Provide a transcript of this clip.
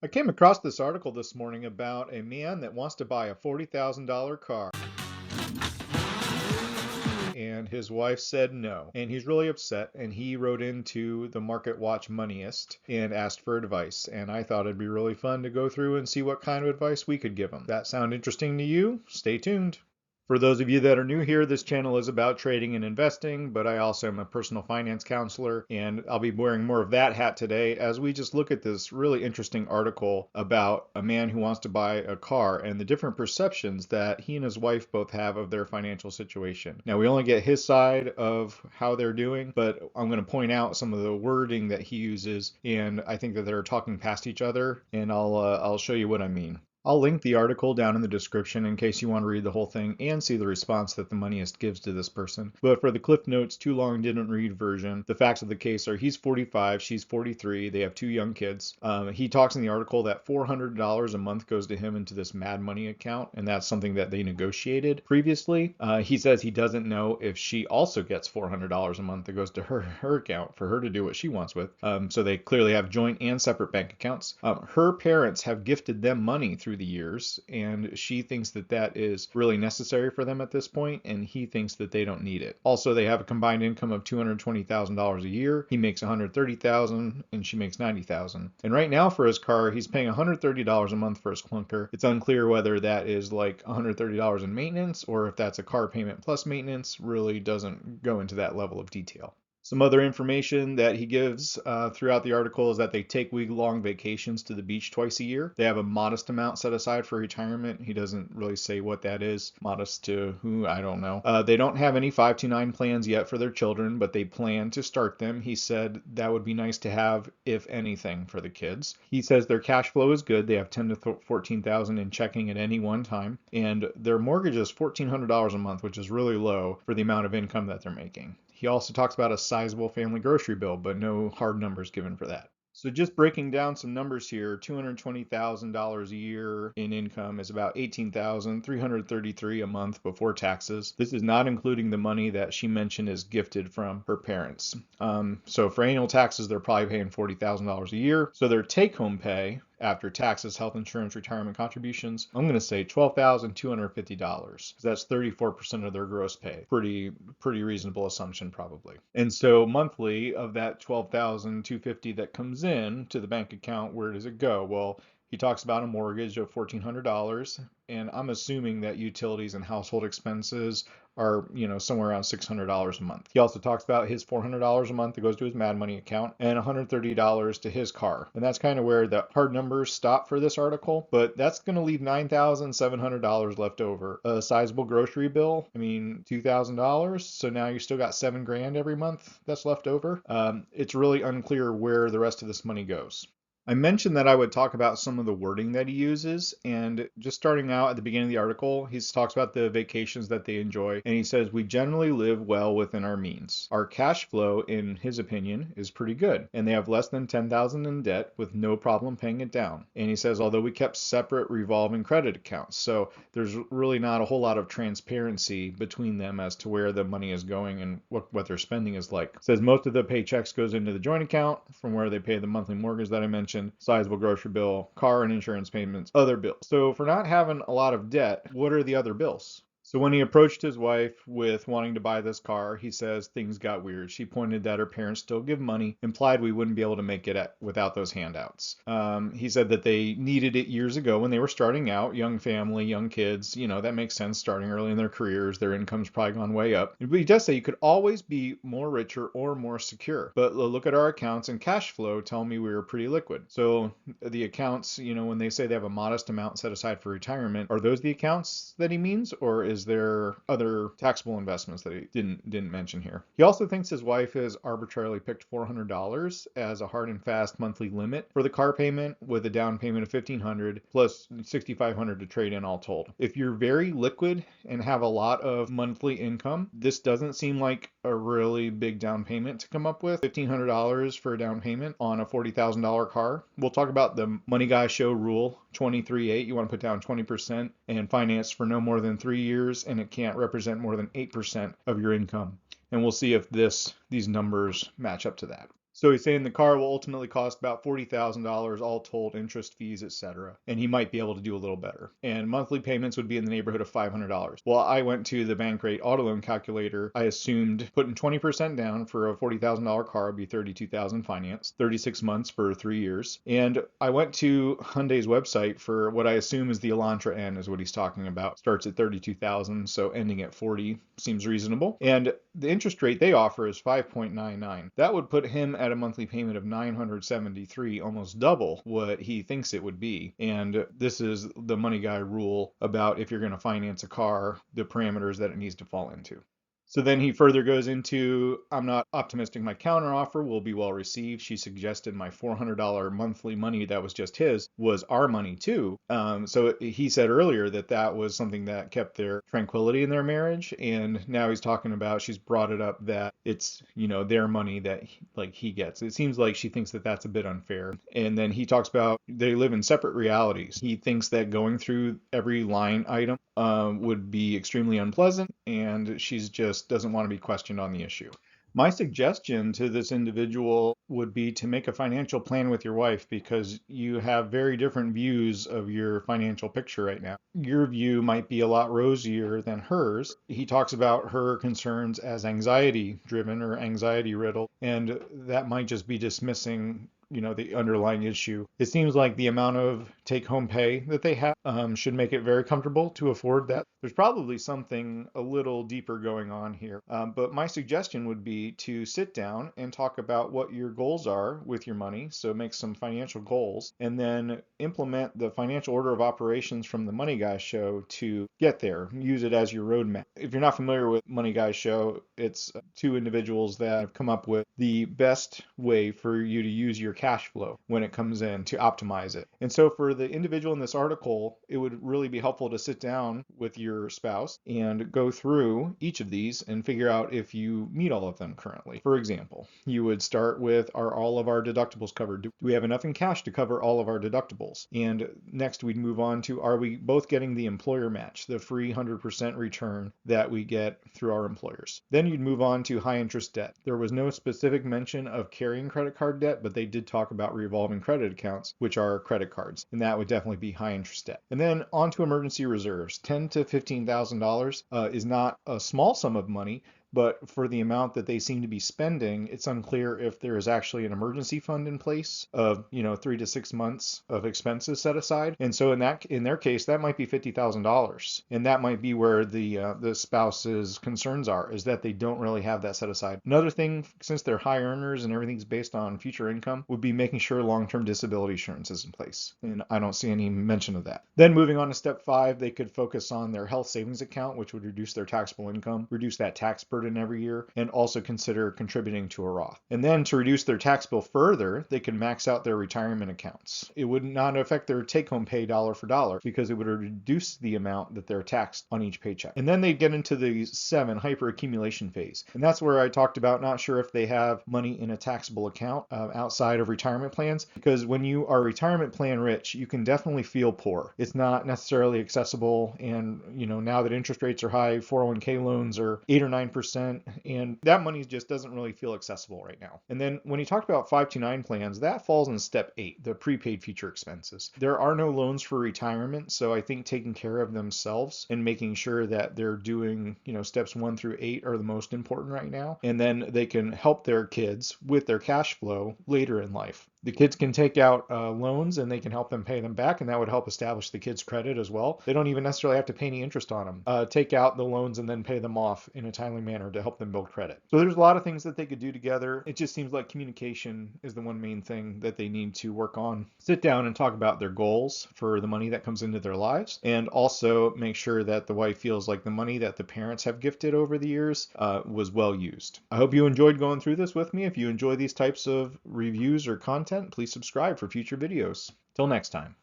I came across this article this morning about a man that wants to buy a $40,000 car. And his wife said no. And he's really upset. And he wrote into the Market Watch Moneyist and asked for advice. And I thought it'd be really fun to go through and see what kind of advice we could give him. That sound interesting to you? Stay tuned. For those of you that are new here, this channel is about trading and investing, but I also am a personal finance counselor, and I'll be wearing more of that hat today as we just look at this really interesting article about a man who wants to buy a car and the different perceptions that he and his wife both have of their financial situation. Now, we only get his side of how they're doing, but I'm going to point out some of the wording that he uses, and I think that they're talking past each other, and I'll show you what I mean. I'll link the article down in the description in case you want to read the whole thing and see the response that the Moneyist gives to this person. But for the Cliff Notes too long didn't read version, the facts of the case are he's 45, she's 43, they have 2 young kids. He talks in the article that $400 a month goes to him into this Mad Money account, and that's something that they negotiated previously. He says he doesn't know if she also gets $400 a month that goes to her account for her to do what she wants with. So they clearly have joint and separate bank accounts. Her parents have gifted them money through the years, and she thinks that that is really necessary for them at this point, and he thinks that they don't need it. Also, they have a combined income of $220,000 a year. He makes $130,000 and she makes $90,000. And right now for his car, he's paying $130 a month for his clunker. It's unclear whether that is like $130 in maintenance or if that's a car payment plus maintenance. Really doesn't go into that level of detail. Some other information that he gives throughout the article is that they take week-long vacations to the beach twice a year. They have a modest amount set aside for retirement. He doesn't really say what that is. Modest to who? I don't know. They don't have any 529 plans yet for their children, but they plan to start them. He said that would be nice to have, if anything, for the kids. He says their cash flow is good. They have $10,000 to $14,000 in checking at any one time, and their mortgage is $1,400 a month, which is really low for the amount of income that they're making. He also talks about a sizable family grocery bill, but no hard numbers given for that. So just breaking down some numbers here, $220,000 a year in income is about $18,333 a month before taxes. This is not including the money that she mentioned is gifted from her parents. So for annual taxes, they're probably paying $40,000 a year. So their take-home pay after taxes, health insurance, retirement contributions, I'm going to say $12,250. That's 34% of their gross pay. Pretty reasonable assumption probably. And so monthly of that $12,250 that comes in to the bank account, where does it go? Well, he talks about a mortgage of $1,400, and I'm assuming that utilities and household expenses are, somewhere around $600 a month. He also talks about his $400 a month that goes to his Mad Money account and $130 to his car. And that's kind of where the hard numbers stop for this article, but that's going to leave $9,700 left over. A sizable grocery bill, $2,000. So now you still got $7,000 every month that's left over. It's really unclear where the rest of this money goes. I mentioned that I would talk about some of the wording that he uses, and just starting out at the beginning of the article, he talks about the vacations that they enjoy, and he says, we generally live well within our means. Our cash flow, in his opinion, is pretty good, and they have less than $10,000 in debt with no problem paying it down. And he says, although we kept separate revolving credit accounts, so there's really not a whole lot of transparency between them as to where the money is going and what their spending is like. It says most of the paychecks goes into the joint account from where they pay the monthly mortgage that I mentioned, sizable grocery bill, car and insurance payments, other bills. So for not having a lot of debt, what are the other bills? So when he approached his wife with wanting to buy this car, he says things got weird. She pointed that her parents still give money, implied we wouldn't be able to make it without those handouts. He said that they needed it years ago when they were starting out, young family, young kids. That makes sense, starting early in their careers. Their income's probably gone way up. But he does say you could always be more richer or more secure. But look at our accounts and cash flow tell me we were pretty liquid. So the accounts, when they say they have a modest amount set aside for retirement, are those the accounts that he means, or is there other taxable investments that he didn't mention here? He also thinks his wife has arbitrarily picked $400 as a hard and fast monthly limit for the car payment, with a down payment of $1,500 plus $6,500 to trade in all told. If you're very liquid and have a lot of monthly income, this doesn't seem like a really big down payment to come up with. $1,500 for a down payment on a $40,000 car. We'll talk about the Money Guy Show rule 23-8. You want to put down 20% and finance for no more than 3 years, and it can't represent more than 8% of your income. And we'll see if these numbers match up to that. So he's saying the car will ultimately cost about $40,000 all told, interest, fees, etc. And he might be able to do a little better. And monthly payments would be in the neighborhood of $500. Well, I went to the bank rate auto loan calculator. I assumed putting 20% down for a $40,000 car would be $32,000 financed, 36 months for 3 years. And I went to Hyundai's website for what I assume is the Elantra N is what he's talking about. Starts at 32,000, so ending at 40 seems reasonable. And the interest rate they offer is 5.99. That would put him at a monthly payment of $973, almost double what he thinks it would be. And this is the money guy rule about if you're going to finance a car, the parameters that it needs to fall into. So then he further goes into, I'm not optimistic my counteroffer will be well received. She suggested my $400 monthly money that was just his was our money too. So he said earlier that that was something that kept their tranquility in their marriage. And now he's talking about, she's brought it up that it's, their money that he gets. It seems like she thinks that that's a bit unfair. And then he talks about they live in separate realities. He thinks that going through every line item would be extremely unpleasant, and she's just doesn't want to be questioned on the issue. My suggestion to this individual would be to make a financial plan with your wife because you have very different views of your financial picture right now. Your view might be a lot rosier than hers. He talks about her concerns as anxiety driven or anxiety riddled, and that might just be dismissing the underlying issue. It seems like the amount of take-home pay that they have should make it very comfortable to afford that. There's probably something a little deeper going on here. But my suggestion would be to sit down and talk about what your goals are with your money. So make some financial goals and then implement the financial order of operations from the Money Guy show to get there. Use it as your roadmap. If you're not familiar with Money Guy show, it's two individuals that have come up with the best way for you to use your cash flow when it comes in to optimize it. And so for the individual in this article, it would really be helpful to sit down with your spouse and go through each of these and figure out if you meet all of them currently. For example, you would start with, are all of our deductibles covered? Do we have enough in cash to cover all of our deductibles? And next we'd move on to, are we both getting the employer match, the free 100% return that we get through our employers? Then you'd move on to high interest debt. There was no specific mention of carrying credit card debt, but they did talk about revolving credit accounts, which are credit cards, and that would definitely be high interest debt. And then on to emergency reserves. $10,000 to $15,000 is not a small sum of money, but for the amount that they seem to be spending, it's unclear if there is actually an emergency fund in place of 3 to 6 months of expenses set aside. And so in their case, that might be $50,000, and that might be where the spouse's concerns are, is that they don't really have that set aside. Another thing, since they're high earners and everything's based on future income, would be making sure long-term disability insurance is in place. And I don't see any mention of that. Then moving on to step 5, they could focus on their health savings account, which would reduce their taxable income, reduce that tax burden every year, and also consider contributing to a Roth. And then to reduce their tax bill further, they can max out their retirement accounts. It would not affect their take-home pay dollar for dollar because it would reduce the amount that they're taxed on each paycheck. And then they get into the 7 hyperaccumulation phase. And that's where I talked about not sure if they have money in a taxable account outside of retirement plans, because when you are retirement plan rich, you can definitely feel poor. It's not necessarily accessible, and now that interest rates are high, 401k loans are 8 or 9%, and that money just doesn't really feel accessible right now. And then when you talk about 529 plans, that falls in step 8, the prepaid future expenses. There are no loans for retirement, so I think taking care of themselves and making sure that they're doing, steps 1 through 8 are the most important right now. And then they can help their kids with their cash flow later in life. The kids can take out loans and they can help them pay them back, and that would help establish the kids' credit as well. They don't even necessarily have to pay any interest on them. Take out the loans and then pay them off in a timely manner to help them build credit. So there's a lot of things that they could do together. It just seems like communication is the one main thing that they need to work on. Sit down and talk about their goals for the money that comes into their lives, and also make sure that the wife feels like the money that the parents have gifted over the years was well used. I hope you enjoyed going through this with me. If you enjoy these types of reviews or content, please subscribe for future videos. Till next time.